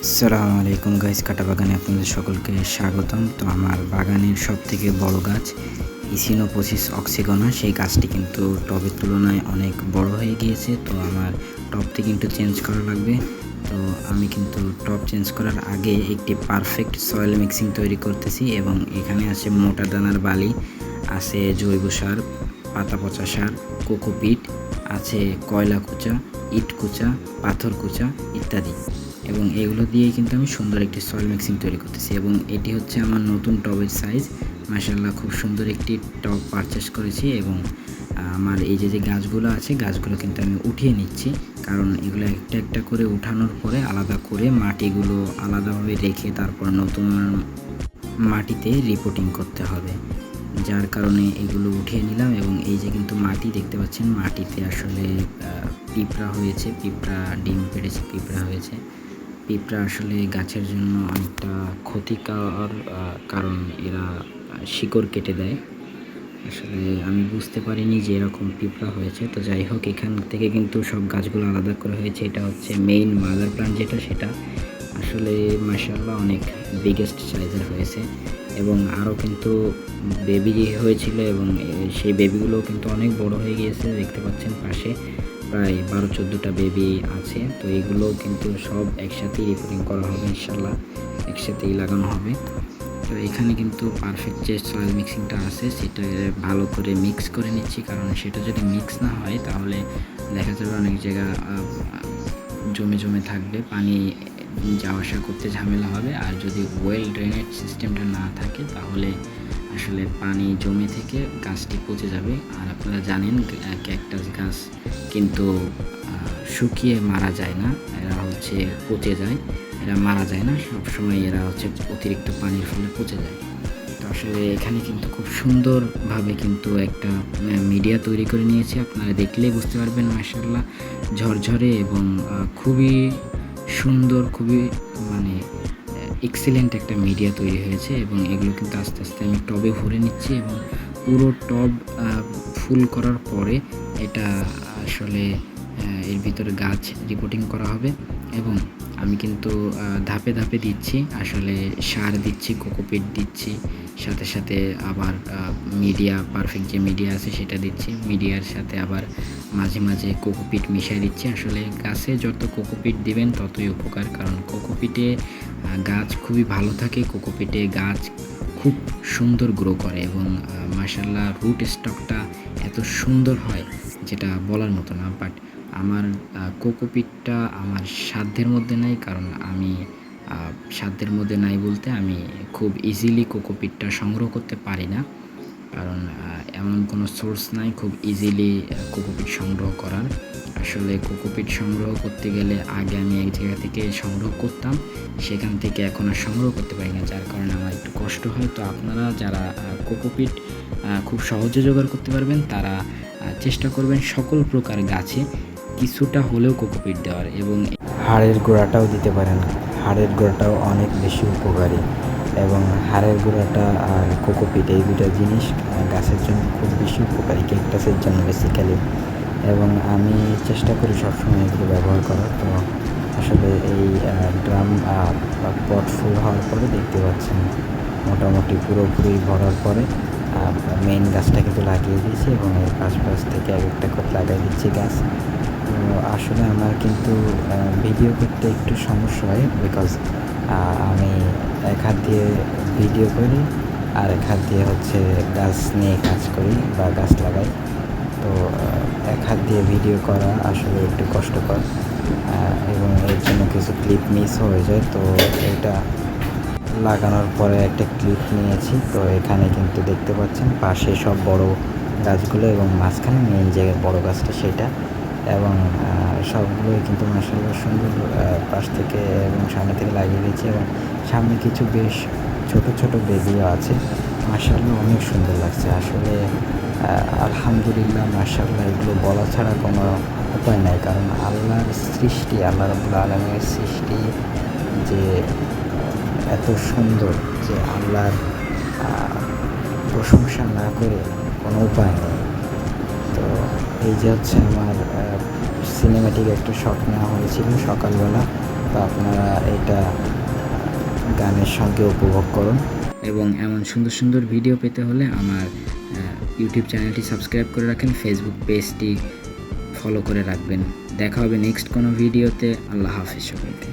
আসসালামু আলাইকুম গাইস, কাটা বাগানে আপনাদের সকলকে স্বাগতম। তো আমার বাগানের সবথেকে বড় গাছ ইসিনোপসিস অক্সিগোনা, সেই গাছটি কিন্তু টবের তুলনায় অনেক বড় হয়ে গিয়েছে। তো আমার টবটি কিন্তু চেঞ্জ করা লাগবে। তো আমি কিন্তু টব চেঞ্জ করার আগে একটি পারফেক্ট সয়েল মিক্সিং তৈরি করতেছি, এবং এখানে আছে মোটা দানার বালি, আছে জৈব সার, পাতা পচা সার, কোকোপিট, আছে কয়লা কুচা, ইট কুচা, পাথর কুচা ইত্যাদি। এবং এগুলো দিয়েই কিন্তু আমি সুন্দর একটি সয়েল মিক্সিং তৈরি করতেছি। এবং এটি হচ্ছে আমার নতুন টবের সাইজ। মাশাআল্লাহ, খুব সুন্দর একটি টব পারচেস করেছি। এবং আমার এই যে গাছগুলো আছে, গাছগুলো কিন্তু আমি উঠিয়ে নিচ্ছি, কারণ এগুলো একটা একটা করে উঠানোর পরে আলাদা করে মাটিগুলো আলাদাভাবে রেখে তারপর নতুন মাটিতে রিপোর্টিং করতে হবে, যার কারণে এগুলো উঠিয়ে নিলাম। এবং এই যে কিন্তু মাটি দেখতে পাচ্ছেন, মাটিতে আসলে পিঁপড়া হয়েছে, পিঁপড়া ডিম পেড়েছে, পিঁপড়া হয়েছে। পিঁপড়া আসলে গাছের জন্য অনেকটা ক্ষতিকর, কারণ এরা শিকড় কেটে দেয়। আসলে আমি বুঝতে পারিনি যে এরকম পিঁপড়া হয়েছে। তো যাই হোক, এখান থেকে কিন্তু সব গাছগুলো আলাদা করা হয়েছে। এটা হচ্ছে মেইন মাদার প্ল্যান্ট, যেটা সেটা আসলে মাশাআল্লাহ অনেক বিগেস্ট সাইজের হয়েছে। এবং আরও কিন্তু বেবি হয়েছিল, এবং সেই বেবিগুলোও কিন্তু অনেক বড় হয়ে গিয়েছে। দেখতে পাচ্ছেন পাশে প্রায় 12-14টা বেবি আছে। তো এগুলোও কিন্তু সব একসাথেই রিপোর্টিং করা হবে ইনশাল্লাহ, একসাথেই লাগানো হবে। তো এখানে কিন্তু পারফেক্ট যে সয়েল মিক্সিংটা আছে সেটা ভালো করে মিক্স করে নিচ্ছি, কারণ সেটা যদি মিক্স না হয় তাহলে দেখা যাবে অনেক জায়গা জমে জমে থাকবে, পানি যাওয়া আসা করতে ঝামেলা হবে। আর যদি ওয়েল ড্রেনেজ সিস্টেমটা না থাকে তাহলে আসলে পানি জমে থেকে গাছটি পচে যাবে। আর আপনারা জানেন ক্যাকটাস গাছ কিন্তু শুকিয়ে মারা যায় না, এরা হচ্ছে পচে যায়, এরা মারা যায় না, সবসময় এরা হচ্ছে অতিরিক্ত পানির ফলে পচে যায়। তো আসলে এখানে কিন্তু খুব সুন্দরভাবে কিন্তু একটা মিডিয়া তৈরি করে নিয়েছি, আপনারা দেখলেই বুঝতে পারবেন। মাশাআল্লাহ, ঝরঝরে এবং খুবই সুন্দর, খুবই মানে এক্সিলেন্ট একটা মিডিয়া তৈরি হয়েছে। এবং এগুলো কিন্তু আস্তে আস্তে আমি টবে ভরে নিচ্ছি, এবং পুরো টব ফুল করার পরে এটা আসলে এর ভিতরে গাছ রিপোর্টিং করা হবে। এবং আমি কিন্তু ধাপে ধাপে দিচ্ছি, আসলে সার দিচ্ছি, কোকোপিট দিচ্ছি, সাথে সাথে আবার মিডিয়া, পারফেক্ট যে মিডিয়া আছে সেটা দিচ্ছি, মিডিয়ার সাথে আবার মাঝে মাঝে কোকোপিট মিশিয়ে দিচ্ছি। আসলে গাছে যত কোকোপিট দিবেন ততই উপকার, কারণ কোকোপিটে গাছ খুবই ভালো থাকে, কোকোপিটে গাছ খুব সুন্দর গ্রো করে। এবং মাশাআল্লাহ রুট স্টকটা এত সুন্দর হয় যেটা বলার মতো না। বাট আমার কোকোপিটটা আমার সাধ্যের মধ্যে নাই, কারণ আমি সাধ্যের মধ্যে নাই বলতে আমি খুব ইজিলি কোকোপিটটা সংগ্রহ করতে পারি না, কারণ এমন কোনো সোর্স নাই খুব ইজিলি কোকোপিট সংগ্রহ করার। আসলে কোকোপিট সংগ্রহ করতে গেলে আগে আমি এক জায়গা থেকে সংগ্রহ করতাম, সেখান থেকে এখন আর সংগ্রহ করতে পারি না, যার কারণে আমার একটু কষ্ট হয়। তো আপনারা যারা কোকোপিট খুব সহজে জোগাড় করতে পারবেন তারা চেষ্টা করবেন সকল প্রকার গাছে কিছুটা হলেও কোকোপিট দেওয়ার। এবং হাড়ের গোড়াটাও দিতে পারেন, হাড়ের গোড়াটাও অনেক বেশি উপকারী। এবং হাড়ের গোড়াটা আর কোকোপিট, এই দুটো জিনিস গাছের জন্য খুব বেশি উপকারী, ক্যাকটাসের জন্য বেসিক্যালি। এবং আমি চেষ্টা করি সবসময় এগুলো ব্যবহার করার। তো আসলে এই ড্রাম পট ফুল হওয়ার পরে দেখতে পাচ্ছেন মোটামুটি পুরোপুরি ভরার পরে মেইন গাছটা কিন্তু লাগিয়ে দিয়েছি, এবং এর পাশ থেকে এক একটা করে লাগিয়ে দিচ্ছি গাছ। তো আসলে আমার কিন্তু ভিডিও করতে একটু সমস্যা হয়, বিকজ আমি এক হাত দিয়ে ভিডিও করি আর এক হাত দিয়ে হচ্ছে গাছ নিয়ে কাজ করি বা গাছ লাগাই। তো এক হাত দিয়ে ভিডিও করা আসলে একটু কষ্টকর, এবং এর জন্য কিছু ক্লিপ মিস হয়ে যায়। তো এটা লাগানোর পরে একটা ক্লিপ নিয়েছি। তো এখানে কিন্তু দেখতে পাচ্ছেন পাশে সব বড় গাছগুলো, এবং মাঝখানে মেইন যে বড় গাছটা সেটা। এবং সবগুলোই কিন্তু মাশাআল্লাহ সুন্দর পাশ থেকে এবং সামনে থেকে লাগিয়ে দিয়েছি। এবং সামনে কিছু বেশ ছোট ছোট বেবিও আছে, মাশাআল্লাহ অনেক সুন্দর লাগছে। আসলে আলহামদুলিল্লাহ, মাশাআল্লাহ, এগুলো বলা ছাড়া কোনো উপায় নাই, কারণ আল্লাহর সৃষ্টি, আল্লাহ রাব্বুল আলামিনের সৃষ্টি যে এত সুন্দর যে আল্লাহর প্রশংসা না করে কোনো উপায় নেই। তো এই যে হচ্ছে আমার সিনেমেটিক একটা শট নেওয়া হয়েছিল সকালবেলা। তো তো আপনারা এটা গানের সঙ্গে উপভোগ করুন এবং এমন সুন্দর সুন্দর ভিডিও পেতে হলে আমার ইউটিউব চ্যানেলটি সাবস্ক্রাইব করে রাখেন, ফেসবুক পেজটি ফলো করে রাখবেন। দেখা হবে নেক্সট কোনো ভিডিওতে। আল্লাহ হাফেজ সকলকে।